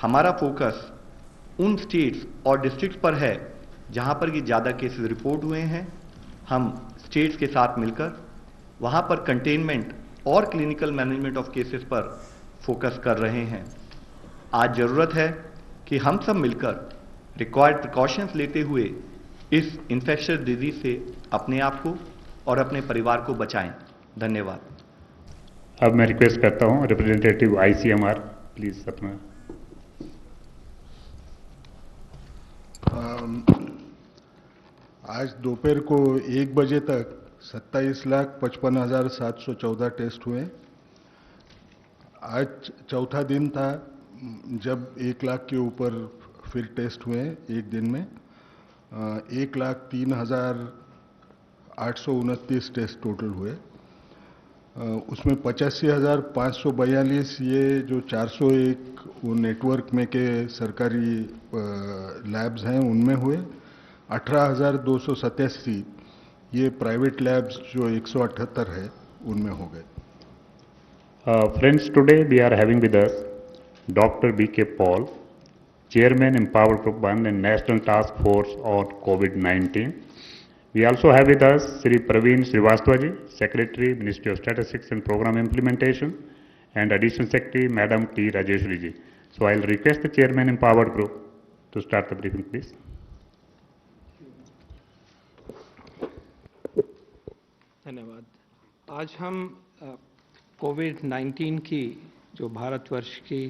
हमारा फोकस उन स्टेट्स और डिस्ट्रिक्ट्स पर है जहां पर ये ज़्यादा केसेस रिपोर्ट हुए हैं। हम स्टेट्स के साथ मिलकर वहां पर कंटेनमेंट और क्लिनिकल मैनेजमेंट ऑफ केसेस पर फोकस कर रहे हैं। आज जरूरत है कि हम सब मिलकर रिक्वायर्ड प्रिकॉशंस लेते हुए इस इन्फेक्शियस डिजीज से अपने आप को और अपने परिवार को बचाएं। धन्यवाद। अब मैं रिक्वेस्ट करता हूं रिप्रेजेंटेटिव आईसीएमआर प्लीज अपना। आज दोपहर को 1 बजे तक 27,55,714 टेस्ट हुए। आज चौथा दिन था जब 1 लाख के ऊपर फिर टेस्ट हुए एक दिन में। 1,03,829 टेस्ट टोटल हुए। उसमें 85,542 ये जो 401 नेटवर्क में के सरकारी लैब्स हैं उनमें हुए। 18,287 ये प्राइवेट लैब्स जो 178 है उनमें हो गए। Friends, today we are having with us Dr. B.K. Paul, Chairman Empowered Group 1 and National Task Force on COVID-19. We also have with us Sri Praveen Srivastava ji, Secretary, Ministry of Statistics and Program Implementation, and Additional Secretary, Madam T. Rajeshwari ji. So I'll request the Chairman Empowered Group to start the briefing, please. धन्यवाद। आज हम कोविड-19 की जो भारतवर्ष की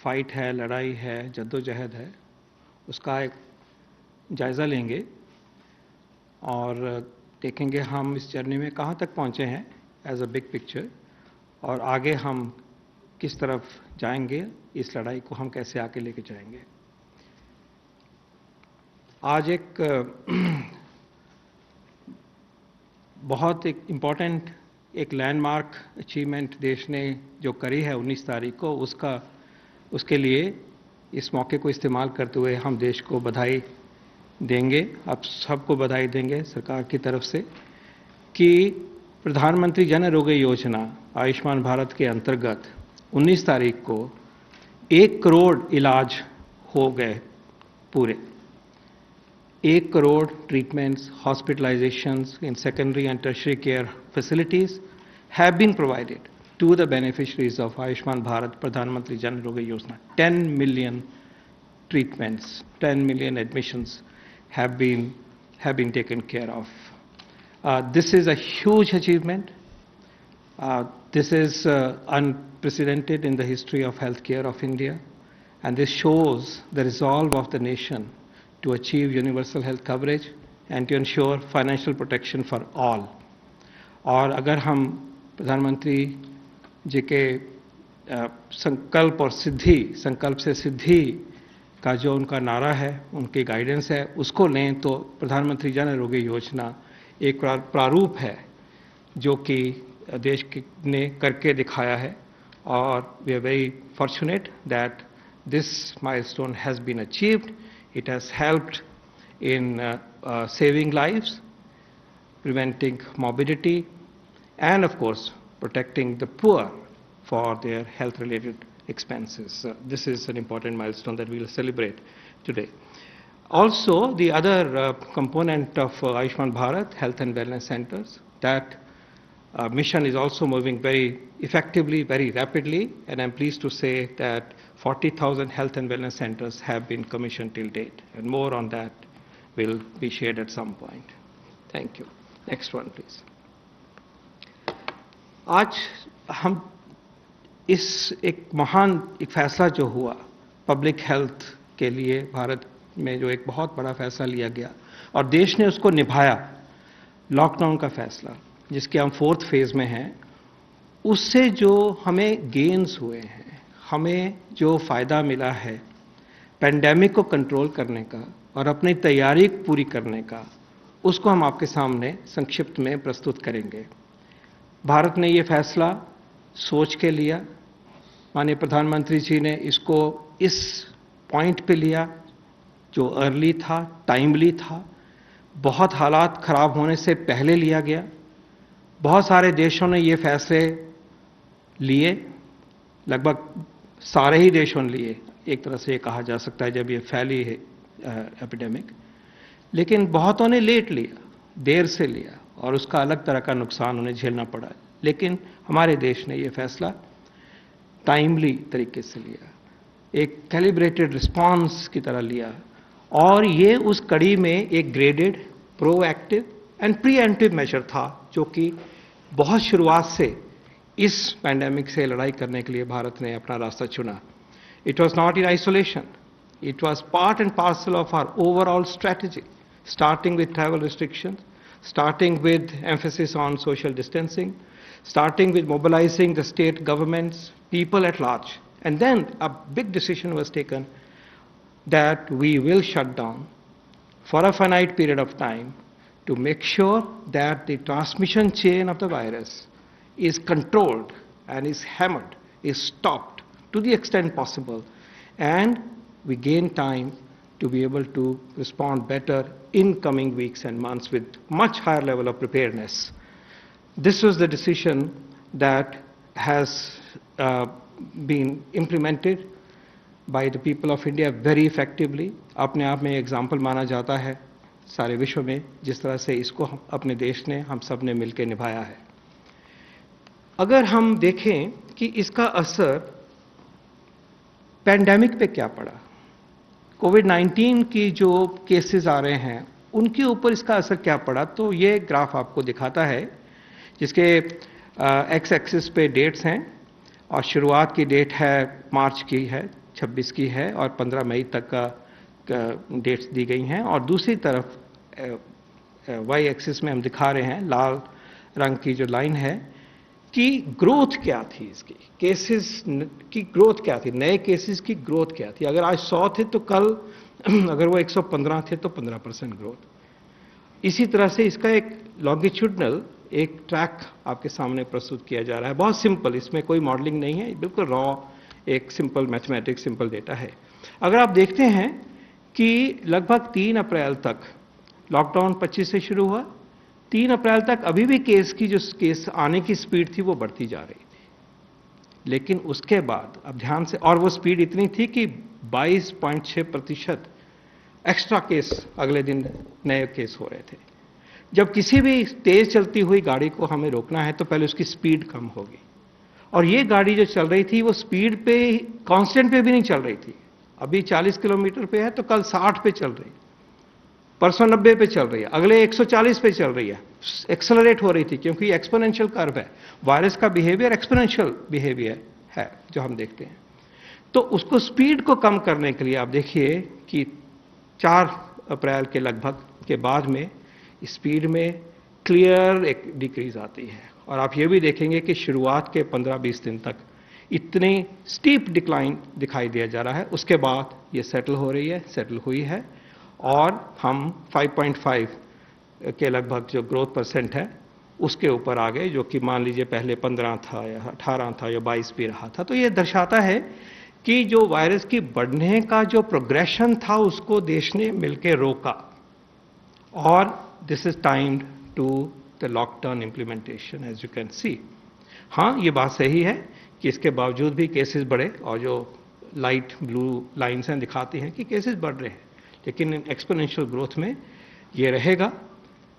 fight है, लड़ाई है, जद्दोजहद है, उसका एक जायज़ा लेंगे और देखेंगे हम इस जर्नी में कहाँ तक पहुँचे हैं एज अ बिग पिक्चर, और आगे हम किस तरफ जाएंगे, इस लड़ाई को हम कैसे आगे लेके जाएंगे। आज एक बहुत एक इम्पॉर्टेंट एक लैंडमार्क अचीवमेंट देश ने जो करी है 19 तारीख को, उसके लिए इस मौके को इस्तेमाल करते हुए हम देश को बधाई देंगे, आप सबको बधाई देंगे सरकार की तरफ से कि प्रधानमंत्री जन आरोग्य योजना आयुष्मान भारत के अंतर्गत 19 तारीख को 1 करोड़ इलाज हो गए पूरे। 1 crore treatments, hospitalizations in secondary and tertiary care facilities have been provided to the beneficiaries of Ayushman Bharat Pradhan Mantri Jan Arogya Yojana. 10 million treatments, 10 million admissions have been taken care of. This is a huge achievement. This is unprecedented in the history of healthcare of India, and this shows the resolve of the nation to achieve universal health coverage and to ensure financial protection for all. और अगर हम प्रधानमंत्री जी के संकल्प और सिद्धि, संकल्प से सिद्धि का जो उनका नारा है, उनकी गाइडेंस है, उसको लें तो प्रधानमंत्री जन आरोग्य योजना एक प्रारूप है जो कि देश ने करके दिखाया है, और we are very fortunate that this milestone has been achieved. It has helped in saving lives, preventing morbidity, and of course, protecting the poor for their health-related expenses. This is an important milestone that we will celebrate today. Also, the other component of Ayushman Bharat, Health and Wellness Centers, that mission is also moving very effectively, very rapidly, and I'm pleased to say that 40,000 health and wellness centers have been commissioned till date, and more on that will be shared at some point. Thank you. Next one, please. आज हम इस एक महान एक फैसला जो हुआ public health के लिए भारत में, जो एक बहुत बड़ा फैसला लिया गया और देश ने उसको निभाया, लॉकडाउन का फैसला जिसके हम 4th फेज में हैं, उससे जो हमें गेन्स हुए हैं, हमें जो फायदा मिला है पैंडेमिक को कंट्रोल करने का और अपनी तैयारी पूरी करने का, उसको हम आपके सामने संक्षिप्त में प्रस्तुत करेंगे। भारत ने ये फैसला सोच के लिया, माननीय प्रधानमंत्री जी ने इसको इस पॉइंट पे लिया जो अर्ली था, टाइमली था, बहुत हालात खराब होने से पहले लिया गया। बहुत सारे देशों ने ये फैसले लिए, लगभग सारे ही देशों ने लिए, एक तरह से ये कहा जा सकता है जब ये फैली है एपिडेमिक, लेकिन बहुतों ने लेट लिया, देर से लिया और उसका अलग तरह का नुकसान उन्हें झेलना पड़ा। लेकिन हमारे देश ने ये फैसला टाइमली तरीके से लिया, एक कैलिब्रेटेड रिस्पांस की तरह लिया और ये उस कड़ी में एक graded, proactive and preemptive measure था जो कि बहुत शुरुआत से इस पैंडेमिक से लड़ाई करने के लिए भारत ने अपना रास्ता चुना। It was not in isolation, it was part and parcel of our overall strategy, starting with travel restrictions, starting with emphasis on social distancing, starting with mobilizing the state governments, people at large. And then a big decision was taken that we will shut down for a finite period of time to make sure that the transmission chain of the virus is controlled and is hammered, is stopped to the extent possible, and we gain time to be able to respond better in coming weeks and months with much higher level of preparedness. This was the decision that has been implemented by the people of India very effectively. अपने आप में example माना जाता है सारे विश्व में, जिस तरह से इसको अपने देश ने, हम सब ने मिलकर निभाया है। अगर हम देखें कि इसका असर पैंडेमिक पे क्या पड़ा, कोविड-19 की जो केसेस आ रहे हैं उनके ऊपर इसका असर क्या पड़ा, तो ये ग्राफ आपको दिखाता है जिसके एक्स एक्सिस पे डेट्स हैं और शुरुआत की डेट है मार्च की है, 26 की है और 15 मई तक का डेट्स दी गई हैं, और दूसरी तरफ वाई एक्सिस में हम दिखा रहे हैं लाल रंग की जो लाइन है कि ग्रोथ क्या थी, इसकी केसेस की ग्रोथ क्या थी, नए केसेस की ग्रोथ क्या थी। अगर आज 100 थे तो कल अगर वो 115 थे तो 15% ग्रोथ। इसी तरह से इसका एक लॉन्गिट्यूडनल एक ट्रैक आपके सामने प्रस्तुत किया जा रहा है, बहुत सिंपल, इसमें कोई मॉडलिंग नहीं है, बिल्कुल रॉ एक सिंपल मैथमेटिक्स, सिंपल डेटा है। अगर आप देखते हैं कि लगभग 3 अप्रैल तक लॉकडाउन 25 से शुरू हुआ, 3 अप्रैल तक अभी भी केस आने की स्पीड थी वो बढ़ती जा रही थी, लेकिन उसके बाद अब ध्यान से, और वो स्पीड इतनी थी कि 22.6% एक्स्ट्रा केस अगले दिन नए केस हो रहे थे। जब किसी भी तेज चलती हुई गाड़ी को हमें रोकना है तो पहले उसकी स्पीड कम होगी, और ये गाड़ी जो चल रही थी वो स्पीड पे कांस्टेंट पे भी नहीं चल रही थी। अभी 40 किलोमीटर पे है तो कल 60 पे चल रही, परसों 90 पे चल रही है, अगले 140 पे चल रही है, एक्सेलरेट हो रही थी, क्योंकि एक्सपोनेंशियल कर्व है, वायरस का बिहेवियर एक्सपोनेंशियल बिहेवियर है जो हम देखते हैं। तो उसको स्पीड को कम करने के लिए आप देखिए कि 4 अप्रैल के लगभग के बाद में स्पीड में क्लियर एक डिक्रीज आती है, और आप ये भी देखेंगे कि शुरुआत के 15-20 दिन तक इतनी स्टीप डिक्लाइन दिखाई दिया जा रहा है, उसके बाद ये सेटल हो रही है, सेटल हुई है, और हम 5.5 के लगभग जो ग्रोथ परसेंट है उसके ऊपर आ गए, जो कि मान लीजिए पहले 15 था या 18 था या 22 भी रहा था। तो ये दर्शाता है कि जो वायरस की बढ़ने का जो प्रोग्रेशन था उसको देश ने मिलकर रोका, और this is timed to the lockdown implementation as you can see. हाँ, ये बात सही है कि इसके बावजूद भी केसेस बढ़े, और जो लाइट ब्लू लाइन्स हैं दिखाती हैं कि केसेस बढ़ रहे हैं, लेकिन एक्सपोनेंशियल ग्रोथ में ये रहेगा।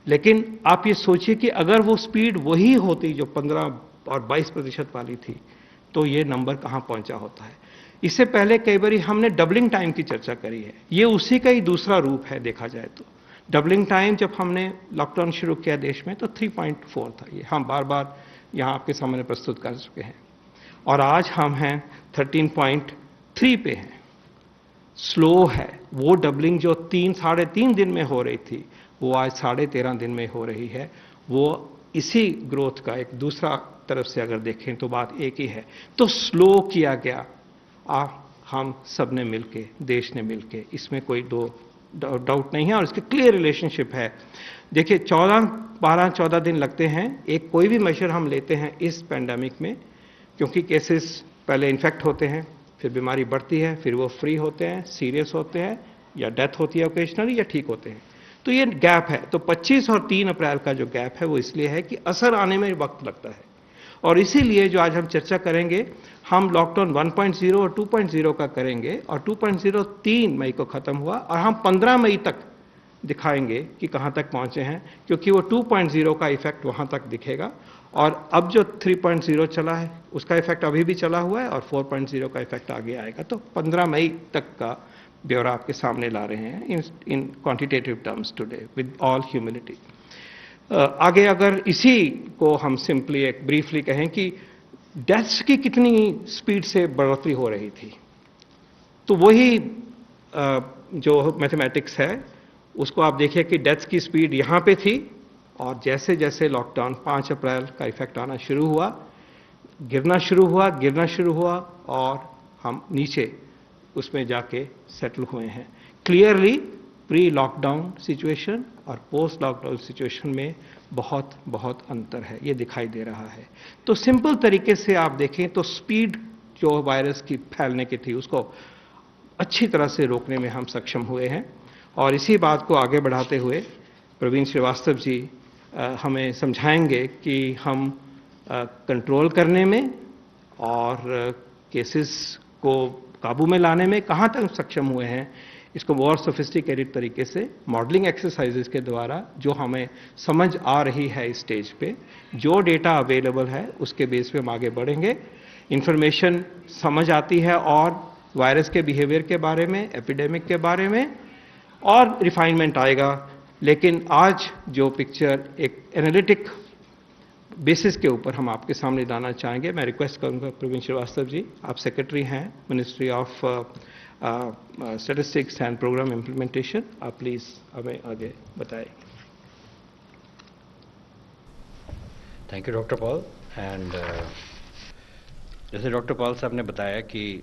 लेकिन आप ये सोचिए कि अगर वो स्पीड वही होती जो 15 और 22% वाली थी तो ये नंबर कहाँ पहुंचा होता है। इससे पहले कई बार हमने डबलिंग टाइम की चर्चा करी है, ये उसी का ही दूसरा रूप है देखा जाए तो। डबलिंग टाइम जब हमने लॉकडाउन शुरू किया देश में तो 3.4 था, ये हम बार बार यहाँ आपके सामने प्रस्तुत कर चुके हैं, और आज हम हैं 13.3 पे हैं। स्लो है, वो डबलिंग जो 3-3.5 दिन में हो रही थी वो आज 13.5 दिन में हो रही है। वो इसी ग्रोथ का एक दूसरा तरफ से अगर देखें तो बात एक ही है। तो स्लो किया गया हम सब ने मिलके, देश ने मिलके, इसमें कोई डाउट नहीं है, और इसके क्लियर रिलेशनशिप है। देखिए 12-14 दिन लगते हैं एक कोई भी मेजर हम लेते हैं इस पैंडेमिक में, क्योंकि केसेस पहले इन्फेक्ट होते हैं, फिर बीमारी बढ़ती है, फिर वो फ्री होते हैं, सीरियस होते हैं, या डेथ होती है ओकेजनली, या ठीक होते हैं। तो ये गैप है। तो 25 और 3 अप्रैल का जो गैप है वो इसलिए है कि असर आने में वक्त लगता है, और इसीलिए जो आज हम चर्चा करेंगे, हम लॉकडाउन 1.0 और 2.0 का करेंगे, और 2.0 3 मई को खत्म हुआ और हम 15 मई तक दिखाएंगे कि कहां तक पहुंचे हैं, क्योंकि वो 2.0 का इफेक्ट वहां तक दिखेगा। और अब जो 3.0 चला है उसका इफेक्ट अभी भी चला हुआ है और 4.0 का इफेक्ट आगे आएगा। तो 15 मई तक का ब्यौरा आपके सामने ला रहे हैं इन quantitative terms today with all humility. आगे अगर इसी को हम सिंपली एक ब्रीफली कहें कि डेथ्स की कितनी स्पीड से बढ़ोतरी हो रही थी, तो वही जो मैथमेटिक्स है उसको आप देखिए कि डेथ्स की स्पीड यहां पे थी, और जैसे जैसे लॉकडाउन 5 अप्रैल का इफेक्ट आना शुरू हुआ, गिरना शुरू हुआ और हम नीचे उसमें जाके सेटल हुए हैं। क्लियरली प्री लॉकडाउन सिचुएशन और पोस्ट लॉकडाउन सिचुएशन में बहुत बहुत अंतर है, ये दिखाई दे रहा है। तो सिंपल तरीके से आप देखें तो स्पीड जो वायरस की फैलने की थी उसको अच्छी तरह से रोकने में हम सक्षम हुए हैं। और इसी बात को आगे बढ़ाते हुए प्रवीण श्रीवास्तव जी हमें समझाएंगे कि हम कंट्रोल करने में और केसेस को काबू में लाने में कहां तक सक्षम हुए हैं, इसको और सोफिस्टिकेटेड तरीके से मॉडलिंग एक्सरसाइजेस के द्वारा जो हमें समझ आ रही है इस स्टेज पे, जो डेटा अवेलेबल है उसके बेस पे हम आगे बढ़ेंगे। इंफॉर्मेशन समझ आती है और वायरस के बिहेवियर के बारे में, एपिडेमिक के बारे में और रिफाइनमेंट आएगा। लेकिन आज जो पिक्चर एक एनालिटिक बेसिस के ऊपर हम आपके सामने लाना चाहेंगे, मैं रिक्वेस्ट करूंगा प्रवीण श्रीवास्तव जी, आप सेक्रेटरी हैं ministry of statistics and program implementation, आप प्लीज हमें आगे बताएं। Thank you doctor Paul. And जैसे डॉक्टर पॉल साहब ने बताया कि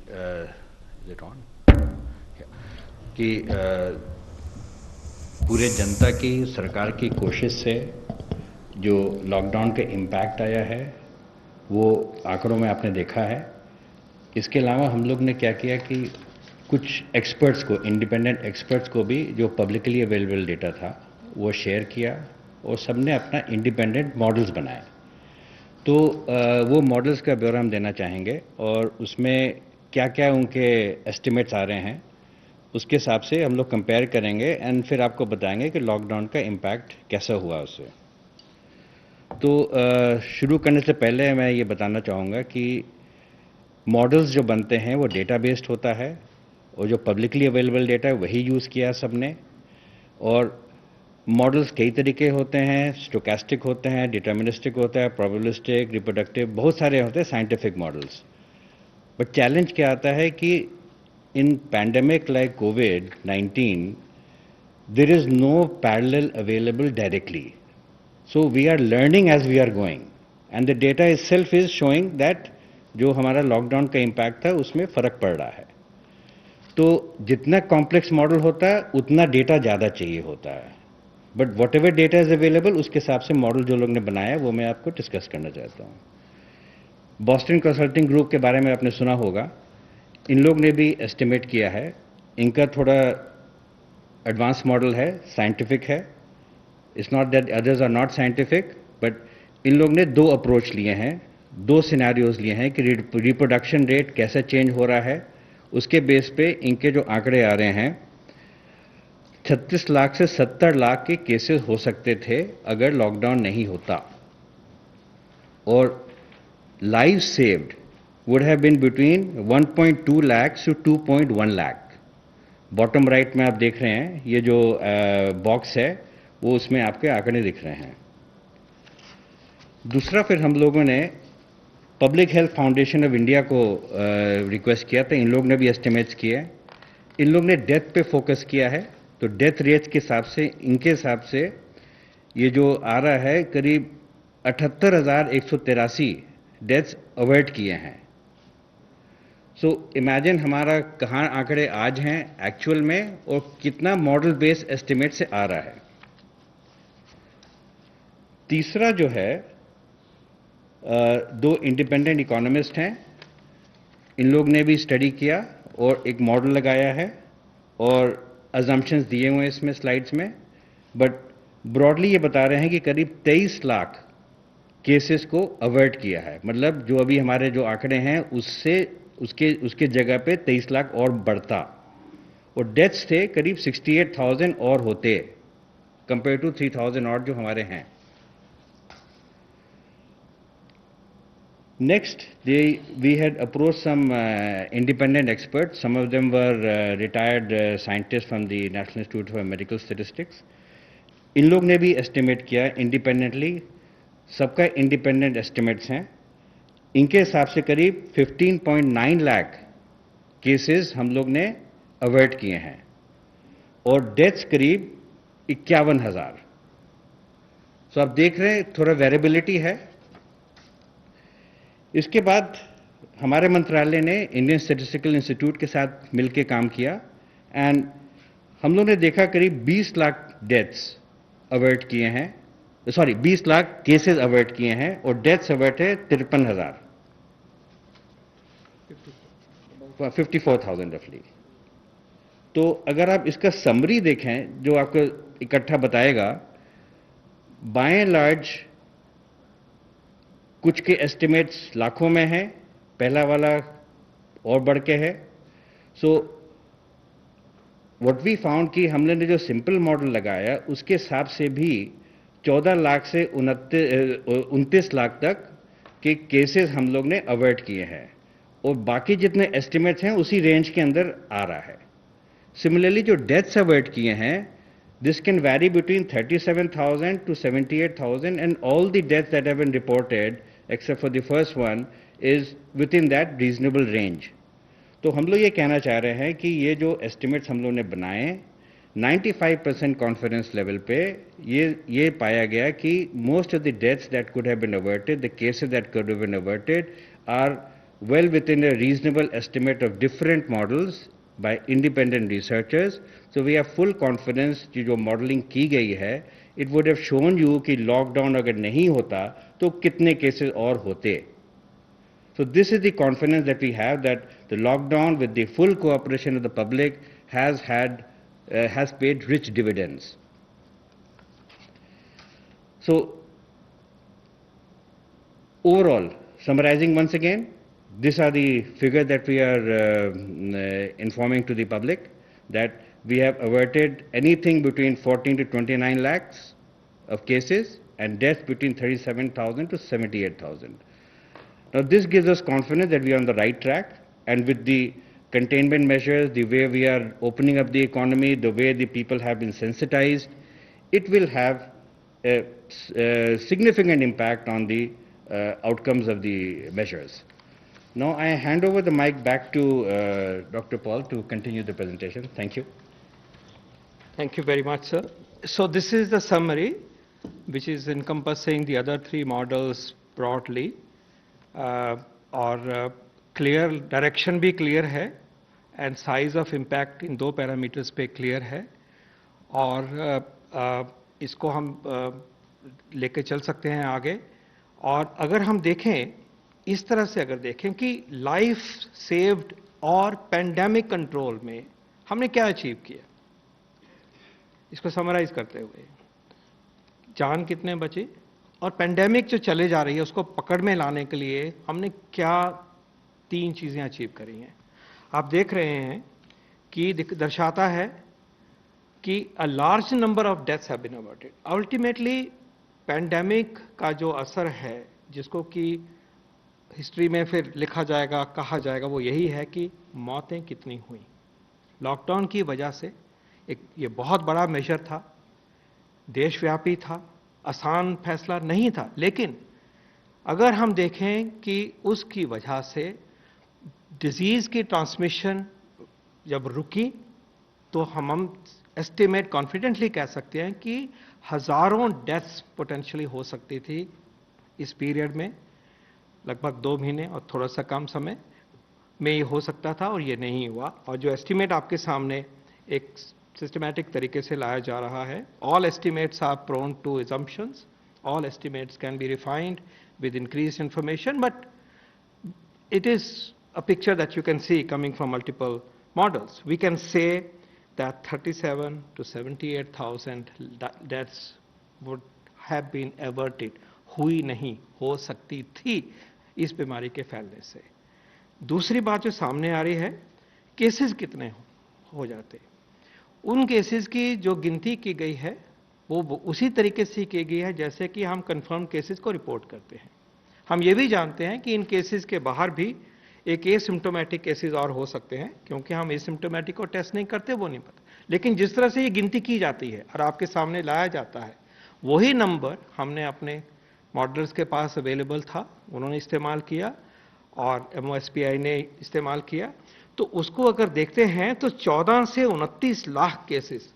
पूरे जनता की, सरकार की कोशिश से जो लॉकडाउन का इम्पैक्ट आया है वो आंकड़ों में आपने देखा है। इसके अलावा हम लोग ने क्या किया कि कुछ एक्सपर्ट्स को, इंडिपेंडेंट एक्सपर्ट्स को भी जो पब्लिकली अवेलेबल डेटा था वो शेयर किया और सबने अपना इंडिपेंडेंट मॉडल्स बनाए। तो वो मॉडल्स का ब्यौरा हम देना चाहेंगे और उसमें क्या क्या उनके एस्टिमेट्स आ रहे हैं उसके हिसाब से हम लोग कंपेयर करेंगे एंड फिर आपको बताएंगे कि लॉकडाउन का इम्पैक्ट कैसा हुआ उससे। तो शुरू करने से पहले मैं ये बताना चाहूँगा कि मॉडल्स जो बनते हैं वो डेटा बेस्ड होता है और जो पब्लिकली अवेलेबल डेटा है वही यूज़ किया सबने। और मॉडल्स कई तरीके होते हैं, स्टोकेस्टिक होते हैं, डिटर्मिनिस्टिक होता है, प्रोबेबिलिस्टिक, रिप्रोडक्टिव, बहुत सारे होते हैं साइंटिफिक मॉडल्स। बट चैलेंज क्या आता है कि in pandemic like COVID-19, there is no parallel available directly. So we are learning as we are going, and the data itself is showing that जो हमारा लॉकडाउन का इम्पैक्ट था उसमें फर्क पड़ रहा है। तो जितना कॉम्प्लेक्स मॉडल होता है उतना डेटा ज़्यादा चाहिए होता है, but what ever data is available उसके हिसाब से मॉडल जो लोग ने बनाया वो मैं आपको डिस्कस करना चाहता हूँ। बॉस्टन कंसल्टिंग ग्रुप के बारे में आपने सुना होगा, इन लोग ने भी एस्टिमेट किया है। इनका थोड़ा एडवांस मॉडल है, साइंटिफिक है। It's not that others are not scientific, but इन लोग ने दो अप्रोच लिए हैं, दो सिनेरियोज लिए हैं कि रिप्रोडक्शन रेट कैसे चेंज हो रहा है। उसके बेस पे इनके जो आंकड़े आ रहे हैं 36 लाख से 70 लाख के केसेस हो सकते थे अगर लॉकडाउन नहीं होता, और live saved would have been between 1.2 lakhs to 2.1 lakh। Bottom right में आप देख रहे हैं ये जो बॉक्स है वो उसमें आपके आंकड़े दिख रहे हैं। दूसरा फिर हम लोगों ने public health foundation of India को रिक्वेस्ट किया था, इन लोग ने भी एस्टिमेट्स किए। इन लोग ने डेथ पे फोकस किया है, तो डेथ रेट के हिसाब से इनके हिसाब से ये जो आ रहा है करीब 78,183 डेथ्स अवॉइड किए हैं। सो इमेजिन हमारा कहाँ आंकड़े आज हैं एक्चुअल में और कितना मॉडल बेस्ड एस्टिमेट से आ रहा है। तीसरा जो है दो इंडिपेंडेंट इकोनॉमिस्ट हैं, इन लोग ने भी स्टडी किया और एक मॉडल लगाया है और अजम्पशंस दिए हुए हैं इसमें स्लाइड्स में, बट ब्रॉडली ये बता रहे हैं कि करीब 23 लाख केसेस को अवॉइड किया है। मतलब जो अभी हमारे जो आंकड़े हैं उससे उसके जगह पे 23 लाख और बढ़ता, और डेथ्स थे करीब 68,000 और होते कंपेयर टू 3,000 और जो हमारे हैं। Next, we had approached some independent experts. Some of them were retired scientists from the National Institute for Medical Statistics. इन लोग ने भी एस्टिमेट किया इंडिपेंडेंटली, सबका इंडिपेंडेंट एस्टिमेट्स हैं। इनके हिसाब से करीब 15.9 लाख केसेस हम लोग ने अवॉइड किए हैं और डेथ्स करीब 51,000। सो आप देख रहे हैं थोड़ा वेरिएबिलिटी है। इसके बाद हमारे मंत्रालय ने इंडियन स्टैटिस्टिकल इंस्टीट्यूट के साथ मिलकर काम किया एंड हम लोग ने देखा करीब 20 लाख डेथ्स अवॉइड किए हैं, 20 लाख केसेस अवॉइड किए हैं और डेथ्स अवॉइड है 53,000, 54,000 रफली। तो अगर आप इसका समरी देखें जो आपको इकट्ठा बताएगा, बाय एंड लार्ज कुछ के एस्टिमेट्स लाखों में हैं, पहला वाला और बढ़ के है। सो व्हाट वी फाउंड कि हमने जो सिंपल मॉडल लगाया उसके हिसाब से भी 14 लाख से 29 लाख तक के केसेस हम लोग ने अवॉइड किए हैं और बाकी जितने एस्टिमेट्स हैं उसी रेंज के अंदर आ रहा है। सिमिलरली जो डेथ्स अवॉइड किए हैं, this can vary between 37,000 to 78,000 and all the deaths that have been reported except for the first one is within that reasonable range. तो हम लोग ये कहना चाह रहे हैं कि ये जो एस्टिमेट्स हम लोग ने बनाए 95% कॉन्फिडेंस लेवल पे ये पाया गया कि most of the deaths that could have been averted, the cases that could have been averted are well within a reasonable estimate of different models by independent researchers. So we have full confidence कि जो modelling की गई है it would have shown you कि lockdown अगर नहीं होता तो कितने केसेस और होते। So this is the confidence that we have that the lockdown with the full cooperation of the public has paid rich dividends. So overall, summarizing once again, these are the figures that we are informing to the public, that we have averted anything between 14 to 29 lakhs of cases and deaths between 37,000 to 78,000. Now this gives us confidence that we are on the right track, and with the containment measures, the way we are opening up the economy, the way the people have been sensitized, it will have a significant impact on the outcomes of the measures. Now I hand over the mic back to Dr. Paul to continue the presentation. Thank you. Thank you very much, sir. So this is the summary, which is encompassing the other three models broadly. और clear direction भी clear है and size of impact in दो parameters पे clear है, और इसको हम लेके चल सकते हैं आगे। और अगर हम देखें इस तरह से, अगर देखें कि लाइफ सेव्ड और पेंडेमिक कंट्रोल में हमने क्या अचीव किया, इसको समराइज करते हुए जान कितने बचे और पेंडेमिक जो चले जा रही है उसको पकड़ में लाने के लिए हमने क्या तीन चीजें अचीव करी हैं। आप देख रहे हैं कि दर्शाता है कि a large number of deaths have been averted. Ultimately pandemic का जो असर है, जिसको कि हिस्ट्री में फिर लिखा जाएगा, कहा जाएगा, वो यही है कि मौतें कितनी हुई लॉकडाउन की वजह से। ये बहुत बड़ा मेजर था, देशव्यापी था, आसान फैसला नहीं था, लेकिन अगर हम देखें कि उसकी वजह से डिजीज की ट्रांसमिशन जब रुकी तो हम एस्टिमेट कॉन्फिडेंटली कह सकते हैं कि हजारों डेथ्स पोटेंशियली हो सकती थी इस पीरियड में। लगभग 2 महीने और थोड़ा सा कम समय में ये हो सकता था और ये नहीं हुआ। और जो एस्टिमेट आपके सामने एक सिस्टमैटिक तरीके से लाया जा रहा है, all estimates are prone to assumptions, all estimates can be refined with increased information, but it is a picture that you can see coming from multiple models. We can say that 37 to 78,000 deaths would have been averted. हुई नहीं, हो सकती थी इस बीमारी के फैलने से। दूसरी बात जो सामने आ रही है, केसेस कितने हो जाते। उन केसेस की जो गिनती की गई है वो उसी तरीके से की गई है जैसे कि हम कंफर्म केसेस को रिपोर्ट करते हैं। हम ये भी जानते हैं कि इन केसेस के बाहर भी एक एसिम्प्टोमेटिक केसेस और हो सकते हैं, क्योंकि हम एसिम्प्टोमेटिक को टेस्ट नहीं करते, वो नहीं पता। लेकिन जिस तरह से ये गिनती की जाती है और आपके सामने लाया जाता है, वही नंबर हमने अपने मॉडल्स के पास अवेलेबल था, उन्होंने इस्तेमाल किया और MOSPI ने इस्तेमाल किया। तो उसको अगर देखते हैं तो 14 से 29 लाख केसेस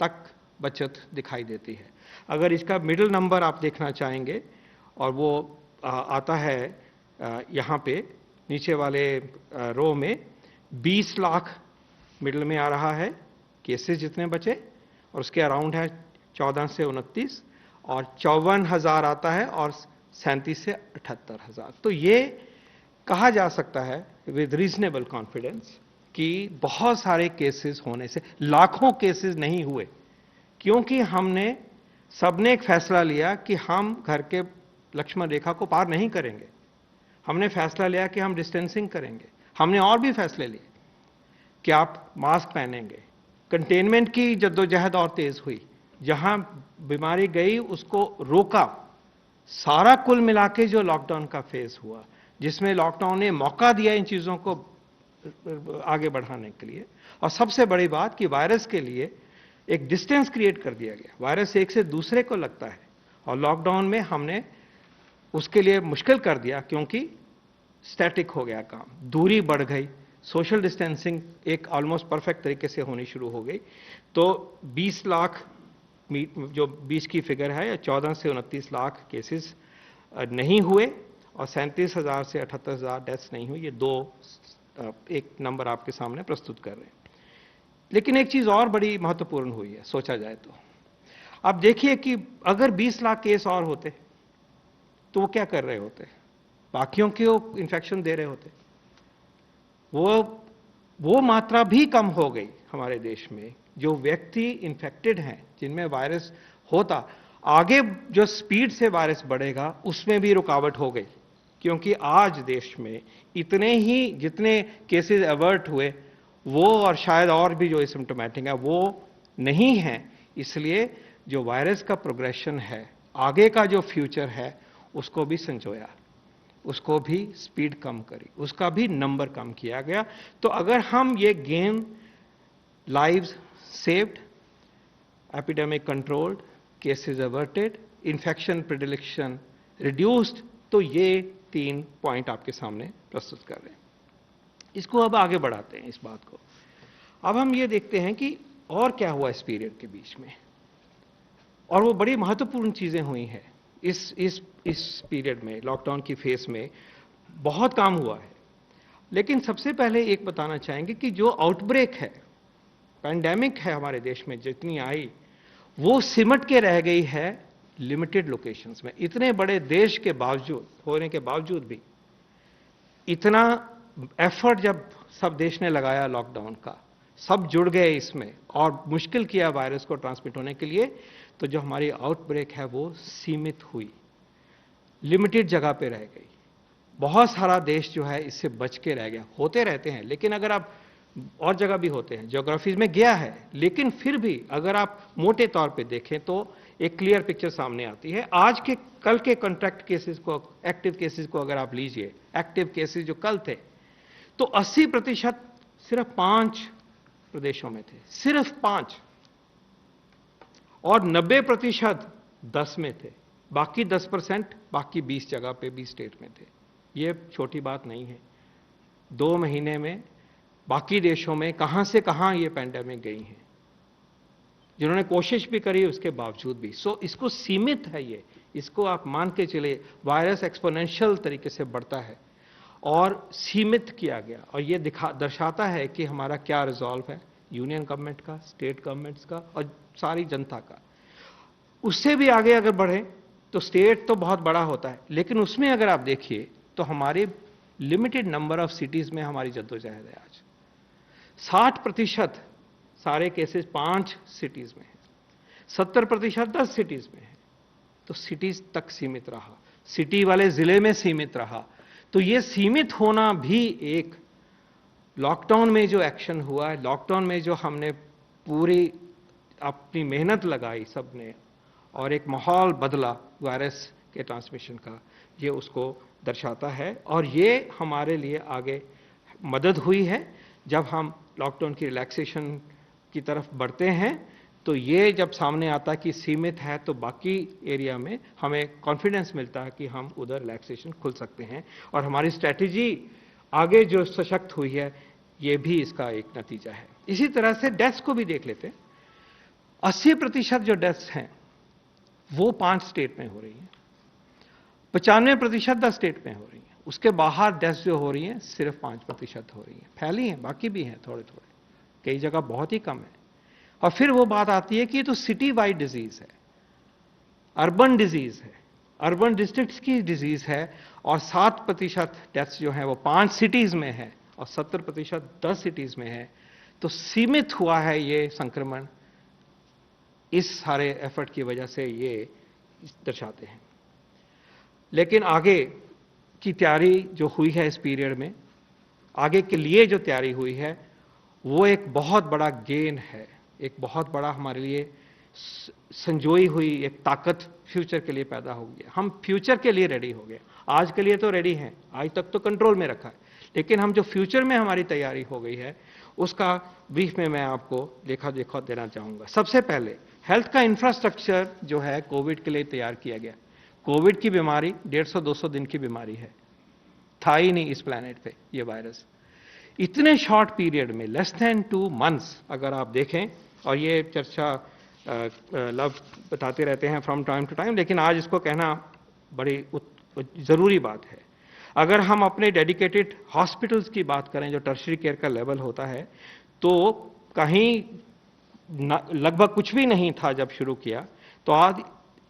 तक बचत दिखाई देती है। अगर इसका मिडिल नंबर आप देखना चाहेंगे, और वो आता है यहाँ पे नीचे वाले रो में 20 लाख मिडिल में आ रहा है केसेस जितने बचे, और उसके अराउंड है 14 से 29, और 54,000 आता है, और 37 से 78,000। तो ये कहा जा सकता है विद रीजनेबल कॉन्फिडेंस कि बहुत सारे केसेस होने से, लाखों केसेस नहीं हुए, क्योंकि सबने एक फैसला लिया कि हम घर के लक्ष्मण रेखा को पार नहीं करेंगे। हमने फैसला लिया कि हम डिस्टेंसिंग करेंगे। हमने और भी फैसले लिए कि आप मास्क पहनेंगे। कंटेनमेंट की जद्दोजहद और तेज हुई, जहां बीमारी गई उसको रोका। सारा कुल मिला के जो लॉकडाउन का फेज हुआ, जिसमें लॉकडाउन ने मौका दिया इन चीजों को आगे बढ़ाने के लिए, और सबसे बड़ी बात कि वायरस के लिए एक डिस्टेंस क्रिएट कर दिया गया। वायरस एक से दूसरे को लगता है, और लॉकडाउन में हमने उसके लिए मुश्किल कर दिया, क्योंकि स्टैटिक हो गया काम, दूरी बढ़ गई, सोशल डिस्टेंसिंग एक ऑलमोस्ट परफेक्ट तरीके से होनी शुरू हो गई। तो 20 लाख जो 20 की फिगर है, या 14 से 29 लाख केसेस नहीं हुए, और 37,000 से 78,000 डेथ्स नहीं हुई। ये दो एक नंबर आपके सामने प्रस्तुत कर रहे हैं। लेकिन एक चीज और बड़ी महत्वपूर्ण हुई है, सोचा जाए तो। अब देखिए कि अगर 20 लाख केस और होते तो वो क्या कर रहे होते, बाकियों को इन्फेक्शन दे रहे होते। वो मात्रा भी कम हो गई हमारे देश में, जो व्यक्ति इन्फेक्टेड हैं, जिनमें वायरस होता, आगे जो स्पीड से वायरस बढ़ेगा उसमें भी रुकावट हो गई, क्योंकि आज देश में इतने ही जितने केसेस अवर्ट हुए, वो और शायद और भी जो एसिम्प्टोमेटिक है वो नहीं है। इसलिए जो वायरस का प्रोग्रेशन है, आगे का जो फ्यूचर है, उसको भी संजोया, उसको भी स्पीड कम करी, उसका भी नंबर कम किया गया। तो अगर हम ये gain lives saved, epidemic controlled, cases averted, infection predilection reduced, तो ये 3 पॉइंट आपके सामने प्रस्तुत कर रहे हैं। इसको अब आगे बढ़ाते हैं इस बात को। अब हम ये देखते हैं कि और क्या हुआ इस पीरियड के बीच में, और वो बड़ी महत्वपूर्ण चीजें हुई हैं इस पीरियड में। लॉकडाउन की फेज में बहुत काम हुआ है। लेकिन सबसे पहले एक बताना चाहेंगे कि जो आउटब्रेक है, पैंडेमिक है हमारे देश में जितनी आई, वो सिमट के रह गई है लिमिटेड लोकेशंस में। इतने बड़े देश के बावजूद होने के बावजूद भी इतना एफर्ट जब सब देश ने लगाया लॉकडाउन का, सब जुड़ गए इसमें और मुश्किल किया वायरस को ट्रांसमिट होने के लिए, तो जो हमारी आउटब्रेक है वो सीमित हुई, लिमिटेड जगह पे रह गई। बहुत सारा देश जो है इससे बच के रह गया। होते रहते हैं, लेकिन अगर आप और जगह भी होते हैं, ज्योग्राफीज में गया है, लेकिन फिर भी अगर आप मोटे तौर पे देखें तो एक क्लियर पिक्चर सामने आती है। आज के कल के कॉन्ट्रैक्ट केसेस को, एक्टिव केसेस को अगर आप लीजिए, एक्टिव केसेस जो कल थे, तो 80% सिर्फ 5 प्रदेशों में थे, सिर्फ 5, और 90% 10 में थे। बाकी 10% बाकी 20 जगह पे 20 स्टेट में थे। ये छोटी बात नहीं है। 2 महीने में बाकी देशों में कहां से कहां ये पैंडेमिक गई है, जिन्होंने कोशिश भी करी उसके बावजूद भी। सो इसको सीमित है ये, इसको आप मान के चले, वायरस एक्सपोनेंशियल तरीके से बढ़ता है और सीमित किया गया। और ये दर्शाता है कि हमारा क्या रिजॉल्व है, यूनियन गवर्नमेंट का, स्टेट गवर्नमेंट्स का और सारी जनता का। उससे भी आगे अगर बढ़े तो स्टेट तो बहुत बड़ा होता है, लेकिन उसमें अगर आप देखिए तो हमारे लिमिटेड नंबर ऑफ सिटीज में हमारी जद्दोजहद है। आज 60% सारे केसेस 5 सिटीज में है, 70% 10 सिटीज में है। तो सिटीज तक सीमित रहा, सिटी वाले जिले में सीमित रहा। तो ये सीमित होना भी एक लॉकडाउन में जो एक्शन हुआ है, लॉकडाउन में जो हमने पूरी अपनी मेहनत लगाई सबने और एक माहौल बदला वायरस के ट्रांसमिशन का, ये उसको दर्शाता है। और ये हमारे लिए आगे मदद हुई है। जब हम लॉकडाउन की रिलैक्सेशन की तरफ बढ़ते हैं तो ये जब सामने आता है कि सीमित है, तो बाकी एरिया में हमें कॉन्फिडेंस मिलता है कि हम उधर रिलैक्सेशन खुल सकते हैं। और हमारी स्ट्रैटेजी आगे जो सशक्त हुई है, ये भी इसका एक नतीजा है। इसी तरह से डेथ्स को भी देख लेते हैं। 80% जो डेथ्स हैं वो 5 स्टेट में हो रही हैं, 95% 10 स्टेट में हो रही हैं। उसके बाहर डेथ्स जो हो रही हैं सिर्फ 5% हो रही हैं। फैली हैं, बाकी भी हैं थोड़े थोड़े, कई जगह बहुत ही कम है। और फिर वो बात आती है कि ये तो सिटी वाइड डिजीज है, अर्बन डिजीज है, अर्बन डिस्ट्रिक्ट्स की डिजीज है। और 7% डेथ्स जो है वो 5 सिटीज में है और 70% 10 सिटीज में है। तो सीमित हुआ है ये संक्रमण, इस सारे एफर्ट की वजह से ये दर्शाते हैं। लेकिन आगे की तैयारी जो हुई है इस पीरियड में, आगे के लिए जो तैयारी हुई है, वो एक बहुत बड़ा गेन है, एक बहुत बड़ा हमारे लिए संजोई हुई एक ताकत फ्यूचर के लिए पैदा हो गया। हम फ्यूचर के लिए रेडी हो गए। आज के लिए तो रेडी हैं, आज तक तो कंट्रोल में रखा है, लेकिन हम जो फ्यूचर में हमारी तैयारी हो गई है उसका ब्रीफ में मैं आपको लेखा जोखा देना चाहूंगा। सबसे पहले हेल्थ का इंफ्रास्ट्रक्चर जो है कोविड के लिए तैयार किया गया। कोविड की बीमारी 150-200 दिन की बीमारी है, था ही नहीं इस प्लैनेट पे ये वायरस। इतने शॉर्ट पीरियड में, लेस देन 2 months अगर आप देखें, और ये चर्चा लव बताते रहते हैं फ्रॉम टाइम टू टाइम, लेकिन आज इसको कहना बड़ी जरूरी बात है। अगर हम अपने डेडिकेटेड हॉस्पिटल्स की बात करें, जो टर्शरी केयर का लेवल होता है, तो कहीं लगभग कुछ भी नहीं था जब शुरू किया, तो आज